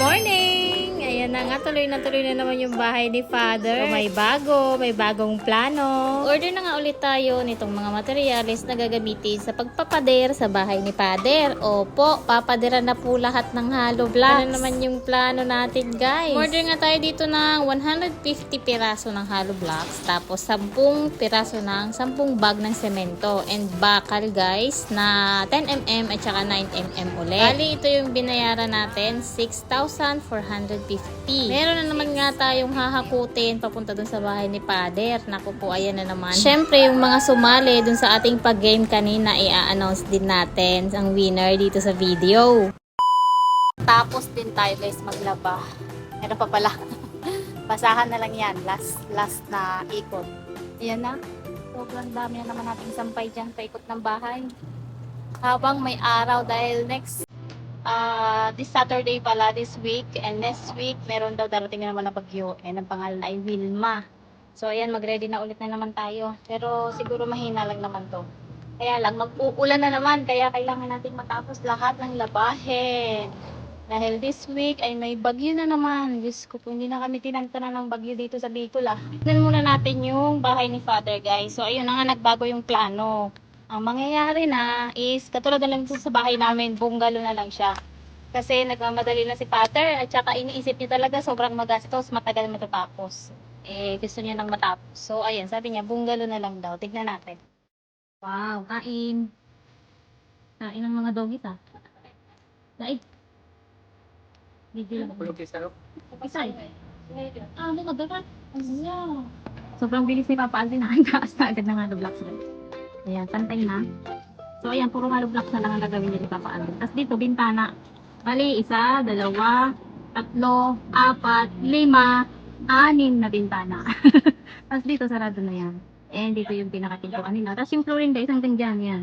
morning! Ayan na nga, tuloy na naman yung bahay ni Father. So, may bagong plano. Order na nga ulit tayo nitong mga materyales na gagamitin sa pagpapader sa bahay ni Father. Opo, papadera na po lahat ng hollow blocks. Ano naman yung plano natin, guys? Order nga tayo dito ng 150 piraso ng hollow blocks. Tapos 10 piraso ng 10 bag ng semento. And bakal, guys, na 10mm at saka 9mm ulit. Bali, ito yung binayaran natin, 6,450. Meron na naman nga tayong hahakutin papunta dun sa bahay ni Father. Naku po, ayan na naman. Syempre, yung mga sumali dun sa ating pag-game kanina, i-announce din natin ang winner dito sa video. Tapos din tayo, guys, maglaba. Meron pa pala. Basahan na lang yan. Last na ikot. Ayan na. Sobrang dami na naman nating sampay dyan paikot ng bahay. Habang may araw dahil this Saturday pala, this week, and next week, meron daw darating na naman na bagyo, and ang pangalan ay Wilma. So, ayan, mag-ready na ulit na naman tayo. Pero, siguro mahina lang naman to. Kaya lang, mag-uulan na naman, kaya kailangan natin matapos lahat ng labahin. Dahil this week ay may bagyo na naman. Diyos ko po, hindi na kami tinagtanan ng bagyo dito sa Bicol. Tignan muna natin yung bahay ni Father, guys. So, ayun na nga, nagbago yung plano. Ang mangyayari na is, katulad na lang sa bahay namin, bungalow na lang siya. Kasi nagmamadali na si Father at saka iniisip niya talaga sobrang magastos, matagal matatapos. Gusto niya nang matapos. So, ayan, sabi niya, bungalow na lang daw. Tignan natin. Wow, kain. Kain ng mga doggies, ah. Kain. Video lang. Isay. Ano ka dapat? Sobrang bilis ni Papa Alvin. Nakakaas na agad ng hollow blocks. Ayan, pantay na. So, ayan, puro hollow blocks na lang ang gagawin niya ni Papa Alvin. Tapos dito, bintana. Bali, 1, 2, 3, 4, 5, 6 na bintana. Tapos dito, sarado na yan. And dito yung pinaka-pintuan nila. Tapos yung flooring guys, hanggang dyan, yan.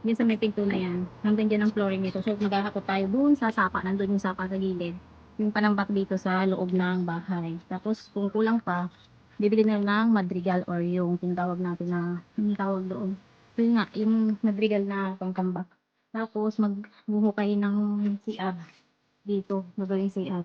Yan sa may pinto na yan. Hanggang dyan ang flooring nito. So, maghahakot tayo dun sa sapa. Nandun yung sapa sa gilid. Yung panambak dito sa loob ng bahay. Tapos, kung kulang pa, bibili na lang madrigal or yung tinatawag natin na, yung tawag doon. So, yun nga, yung madrigal na pangkambak. Tapos, maghuhukay ng CR dito. Magawin CR.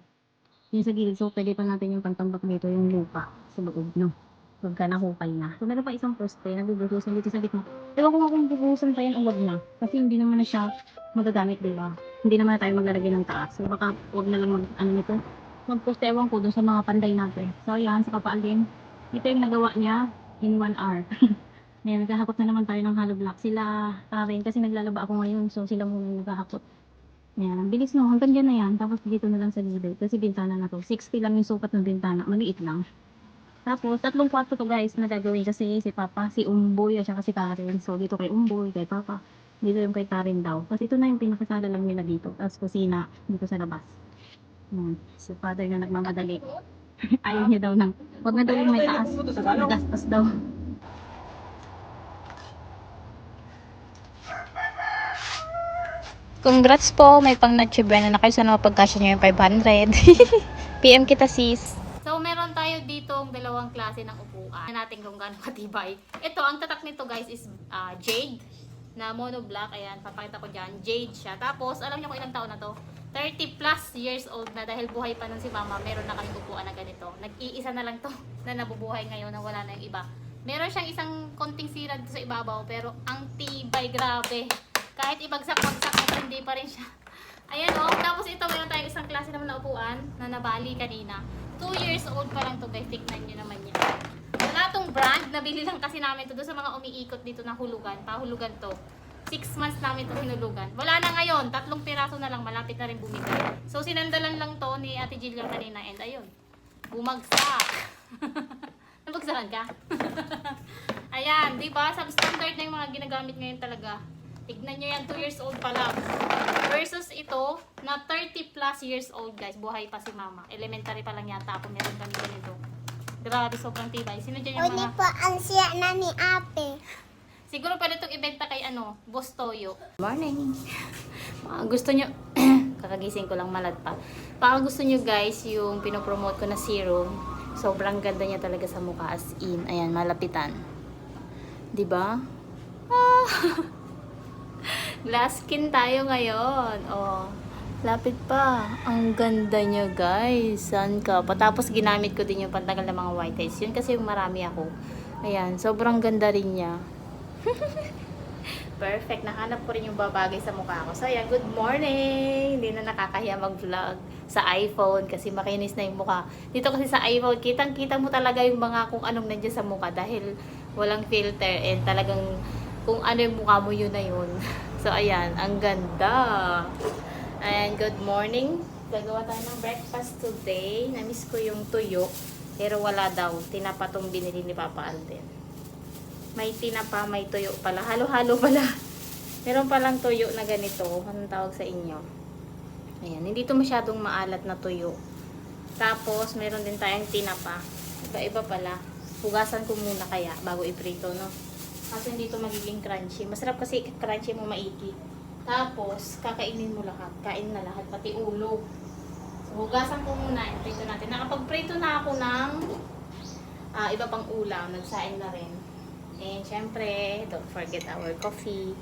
Yung sa gilid. So, pwede pa natin yung pantambak dito, yung lupa sa loob, no? Pagka nahukay na. So, meron pa isang poste na bibuhusan dito sa gitna. Ewan ko nga kung bibuhusan pa yan o wag na. Kasi hindi naman na siya magagamit, diba? Hindi naman na tayo maglalagay ng taas. So, baka wag na lang nito. Mag-poste, ewan ko dun sa mga panday natin. So, yan, sa kapaalin. Ito yung nagawa niya in 1 hour. Ngayon, naghahakot na naman tayo ng hollow block. Sila, rin, kasi naglalaba ako ngayon. So, sila muna naghahakot. Yan, ang bilis no. Hanggang dyan na yan. Tapos, dito na lang sa gilid. Kasi bintana na to. 60 lang yung sukat ng bintana. Maliit lang. Tapos, 3 kwarto to guys na gagawin kasi si Papa, si Umboy at saka si Karen. So, dito kay Umboy, kay Papa. Dito yung kay Karen daw. Kasi ito na yung pinakasala lang nila dito. Tapos, kusina dito sa labas. Si Father na nagmamadali. Ayaw niya daw ng, huwag na daw yung may taas. Gastos daw. Congrats po, may pang na-achieve na kayo. Sana mapagkasya nyo yung 500. PM kita sis. So, meron tayo ditong dalawang klase ng upuan. Natin kung gaano katibay. Ito, ang tatak nito guys is jade na monoblock. Ayan, papakita ko dyan. Jade siya. Tapos, alam niyo kung ilang taon na to? 30 plus years old na dahil buhay pa nun si Mama. Meron na kaming upuan na ganito. Nag-iisa na lang to na nabubuhay ngayon na wala na yung iba. Meron siyang isang konting sira dito sa ibabaw pero ang tibay, grabe. Kahit ibagsak-bagsak na hindi pa rin siya. Ayan o. Tapos ito, meron tayong isang klase naman na upuan na nabali kanina. 2 years old pa lang to guys. Tignan nyo naman yan. Wala tong brand. Nabili lang kasi namin to doon sa mga umiikot dito na hulugan. Pahulugan to. 6 months namin to hinulugan. Wala na ngayon. 3 piraso na lang. Malapit na rin bumigay. So sinandalan lang to ni Ate Jillian kanina. And ayun. Bumagsak. Nabagsakan ka? Ayan. Diba? Substandard na yung mga ginagamit ngayon talaga. Tignan nyo yan, 2 years old pa lang. Versus ito, na 30 plus years old guys. Buhay pa si Mama. Elementary pa lang yata ako. Meron kami ganito. Grabe, sobrang tibay. Sino dyan yung mga... po ang siya na ni Ate. Siguro pwede itong ibenta kay Boss Toyo. Morning! Gusto nyo... Kakagising ko lang malad pa. Baka gusto nyo guys, yung pinopromote ko na serum. Sobrang ganda niya talaga sa mukha as in. Ayan, malapitan. Diba? Ah! Glass skin tayo ngayon. Oh. Lapit pa. Ang ganda niya, guys. Saan ka? Patapos ginamit ko din yung pantagal ng mga whiteheads. Yun kasi yung marami ako. Ayan, sobrang ganda rin niya. Perfect. Nahanap ko rin yung babagay sa mukha ko. So, ayan, good morning! Hindi na nakakahiya mag-vlog sa iPhone kasi makinis na yung mukha. Dito kasi sa iPhone, kitang-kita mo talaga yung mga kung anong nandiyan sa mukha dahil walang filter and talagang kung ano yung mukha mo, yun na yun. So, ayan, ang ganda. And good morning. Gagawa tayo ng breakfast today. Namiss ko yung tuyo, pero wala daw. Tinapa tong binili ni Papa Alden. May tinapa, may tuyo pala. Halo-halo pala. Meron palang tuyo na ganito. Anong tawag sa inyo? Ayan, hindi to masyadong maalat na tuyo. Tapos, meron din tayong tinapa. Iba-iba pala. Hugasan ko muna kaya bago iprito, no? Kasi hindi to magiging crunchy. Masarap kasi crunchy mo maiki. Tapos, kakainin mo lahat. Kain na lahat, pati ulo. So, hugasan ko muna. Iprito natin. Nakapag-prito na ako ng iba pang ulam. Nagsain na rin. And syempre, don't forget our coffee.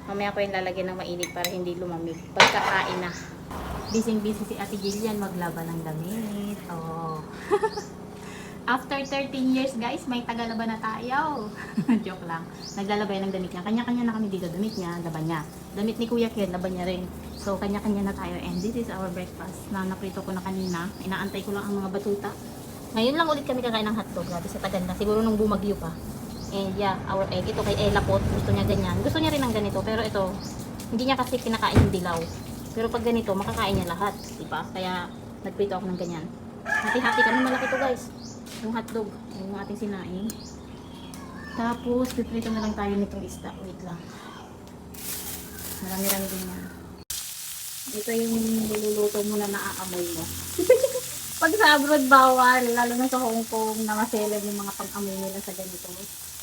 Mamaya ko yung lalagyan ng mainit para hindi lumamig. Pagkakain na. Busy-busy si Ate Jillian maglaba ng damit. Oh. After 13 years, guys, may tagalaba na tayo. Joke lang. Naglalabay ng damit niya. Kanya-kanya na kami dito. Damit niya, laban niya. Damit ni Kuya Ken, laban niya rin. So, kanya-kanya na tayo. And this is our breakfast na naprito ko na kanina. Inaantay ko lang ang mga batuta. Ngayon lang ulit kami kakain ng hotdog. Grabe sa tagal na. Siguro nung bumagyo pa. And yeah, our egg. Ito kay Ella po. Gusto niya ganyan. Gusto niya rin ng ganito. Pero ito, hindi niya kasi kinakain yung dilaw. Pero pag ganito, makakain niya lahat. Diba? Kaya, nagprito ako ng ganyan. Hati-hati kami. Malaki to, guys. Yung hotdog. Yung ating sinaing. Tapos, piprito na lang tayo nitong isda. Wait lang. Marami-rami din yan. Ito yung niluluto mo na naaamoy mo. Pag sa abroad bawal, lalo na sa Hong Kong, nakaselan yung mga pang-amoy nila sa ganito.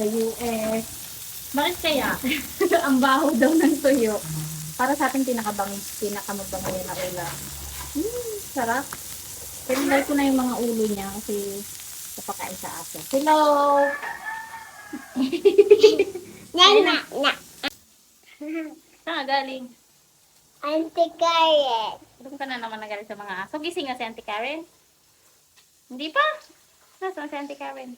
Sa US. Bakit kaya? Ang baho daw ng tuyo. Para sa ating pinakamagbango na ulam. Sarap. Pinilay ko na yung mga ulo niya kasi kapakain sa aso. Hello! Na. Saan ka galing? Auntie Karen. Doon ka na naman nagaling sa mga aso. Gising nga si Auntie Karen? Hindi pa? Nasaan si Auntie Karen?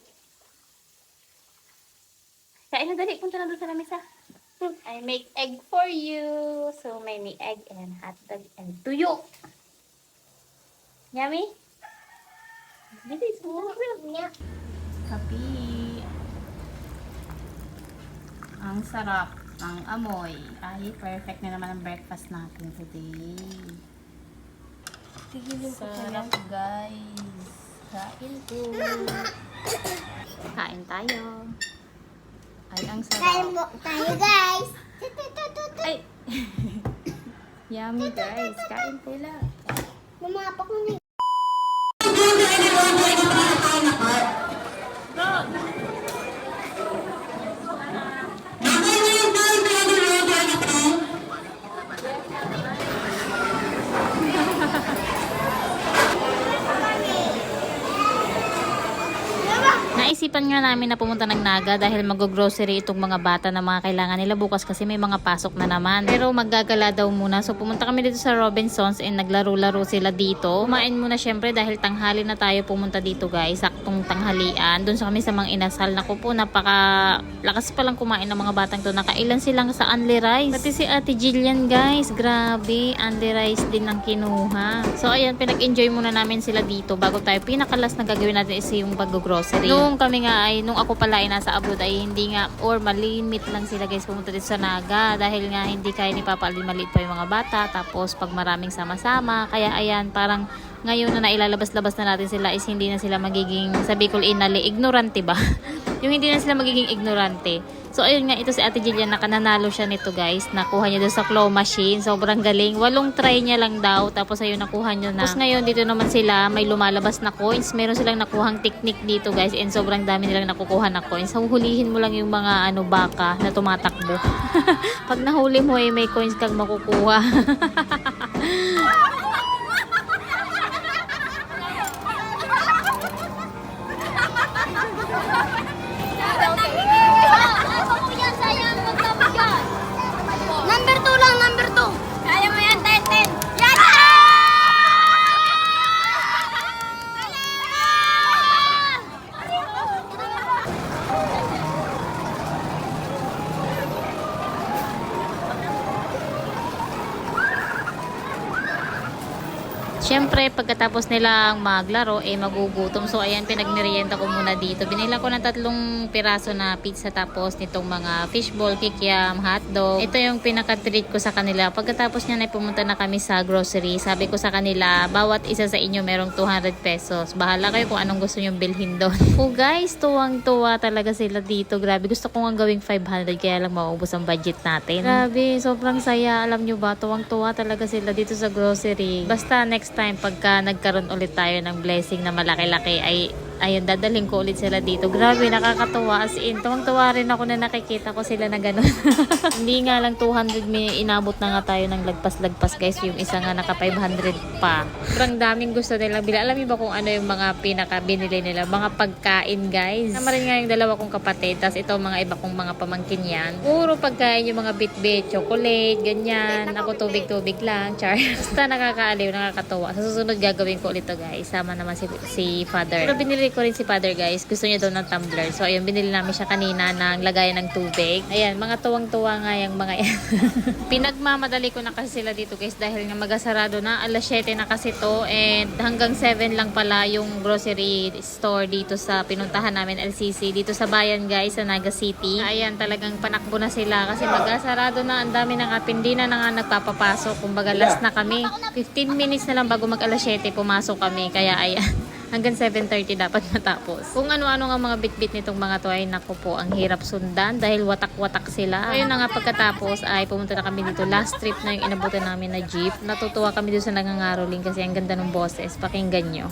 Kain na dali. Punta na doon sa lamesa. I make egg for you. So many egg and hot dog and tuyo. Yummy? This is more. Kapi. Ang sarap. Ang amoy. Ay, perfect na naman ang breakfast natin today. Sarap, guys. Kain po. Kain tayo. Ay, ang Kain sarap. mo tayo, guys. Ay! Yummy, guys. Kain po lang. Lumapak mo na. Naisipan nga namin na pumunta ng Naga dahil mag-grocery itong mga bata na mga kailangan nila bukas kasi may mga pasok na naman. Pero maggagala daw muna. So pumunta kami dito sa Robinsons and naglaro-laro sila dito. Kumain muna syempre dahil tanghali na tayo pumunta dito, guys. Saktong tanghalian. Doon sa kami sa mga inasal. Naku po, lakas pa lang kumain ng mga batang to. Nakailan silang sa Only Rice. Pati si Ate Jillian, guys. Grabe. Only Rice din ang kinuha. So ayan, pinag-enjoy muna namin sila dito bago tayo. Pinakalas na gagawin natin is yung pag-grocery. Nung kami nga ay, nung ako pala ay nasa abroad ay hindi nga, or malimit lang sila, guys, pumunta dito sa Naga dahil nga hindi kaya ni Papa Alden, maliit pa yung mga bata, tapos pag maraming sama-sama, kaya ayan, parang ngayon na nailalabas-labas na natin sila is hindi na sila magiging, sa Bicol inali, ignorante ba? Yung hindi na sila magiging ignorante. So ayun nga, ito si Ate Jillian, nakananalo siya nito, guys. Nakuha niya doon sa claw machine. Sobrang galing. 8 try niya lang daw. Tapos ayun, nakuha niya na. Tapos ngayon, dito naman sila, may lumalabas na coins. Meron silang nakuhang technique dito, guys. And sobrang dami nilang nakukuha na coins. So hulihin mo lang yung mga baka na tumatakbo. Pag nahuli mo eh, may coins kang makukuha. Number 2 lang, number 2. Kaya mo yan, 10. Yan! syempre, pagkatapos nilang maglaro, magugutom. So, ayan, pinagmerienda ko muna dito. Binila ko ng 3 piraso na pizza tapos nitong mga fishball, kikiam, hotdog. Ito yung pinaka-treat ko sa kanila. Pagkatapos niya, pumunta na kami sa grocery. Sabi ko sa kanila, bawat isa sa inyo merong 200 pesos. Bahala kayo kung anong gusto nyo bilhin doon. Oh guys, tuwang-tuwa talaga sila dito. Grabe, gusto ko nga gawing 500 kaya lang maubos ang budget natin. Grabe, sobrang saya. Alam nyo ba, tuwang-tuwa talaga sila dito sa grocery. Basta next time, pagka nagkaroon ulit tayo ng blessing na malaki-laki, ayun, dadalhin ko ulit sila dito. Grabe, nakakatuwa. As in, tuwang-tuwa rin ako na nakikita ko sila na gano'n. Hindi nga lang 200 may inabot na nga tayo ng lagpas-lagpas guys. Yung isa nga naka 500 pa. Sobrang daming gusto nilang bila. Alam niyo ba kung ano yung mga pinaka binili nila? Mga pagkain guys. Nama rin nga yung dalawa kong kapatid. Tapos ito mga iba kong mga pamangkin yan. Puro pagkain yung mga bit-bit, chocolate, ganyan. Ako tubig-tubig lang. Char. Basta nakakaaliw, nakakatuwa. Sa susunod gagawin ko ulit to guys. Sama naman si father. Pero binili ko rin si father guys. Gusto niya daw ng tumbler. So ayun, binili namin siya kanina ng lagayan ng tubig. Ayan, mga tuwang-tuwa nga yung mga yan. Pinagmamadali ko na kasi sila dito guys dahil nga magasarado na. Alas 7 na kasi to and hanggang 7 lang pala yung grocery store dito sa pinuntahan namin LCC. Dito sa bayan guys, sa Naga City. Ayan, talagang panakbo na sila kasi magasarado na. Ang dami na nga, hindi na nga nagpapapasok. Kumbaga last na kami. 15 minutes na lang bago mag alas 7 pumasok kami. Kaya ayan. Hanggang 7:30 dapat matapos. Kung ano-ano nga mga bit-bit nitong mga to ay naku po, ang hirap sundan dahil watak-watak sila. Ayun na nga pagkatapos ay pumunta na kami dito. Last trip na yung inabutan namin na jeep. Natutuwa kami dito sa nangangaroling kasi ang ganda ng boses. Pakinggan nyo.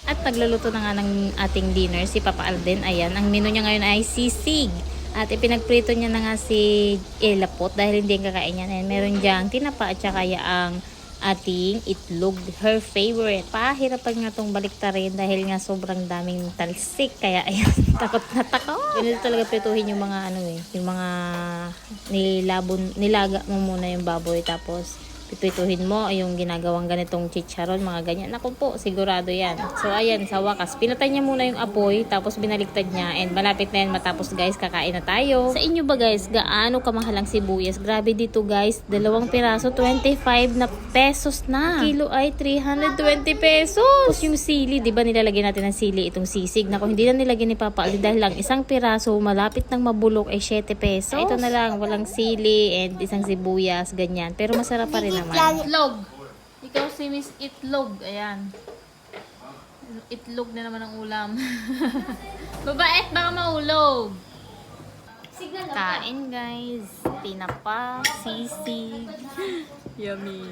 At nagluluto na nga ng ating dinner si Papa Alden. Ayan, ang menu niya ngayon ay sisig. At ipinagprito niya na nga si Lapot dahil hindi ang kakain niya. Ayan, meron diyang tinapa at saka ang ating itlog. Her favorite. Pahirapan nga itong baliktarin dahil nga sobrang daming talsik. Kaya ayan, takot na takot. Ganito talaga prituhin yung mga yung mga nilaga mo muna yung baboy tapos pipituhin mo yung ginagawang ganitong chicharon, mga ganyan. Naku po, sigurado yan. So, ayan, sa wakas, pinatay niya muna yung apoy, tapos binaliktad niya, and malapit na yan matapos guys, kakain na tayo. Sa inyo ba guys, gaano kamahal ang sibuyas? Grabe dito guys, 2 piraso, 25 na pesos na. Kilo ay 320 pesos. Tapos yung sili, di ba nilalagyan natin ng sili itong sisig? Naku, hindi na nilagyan ni Papa Ali dahil lang isang piraso, malapit ng mabulok ay 7 pesos. Ito na lang, walang sili and isang sibuyas, ganyan. Pero masarap pa rin naman. Itlog. Ikaw si Miss Itlog. Ayan. Itlog na naman ang ulam. Babait, baka maulog. Kain guys. Tinapa, sisig. Yummy.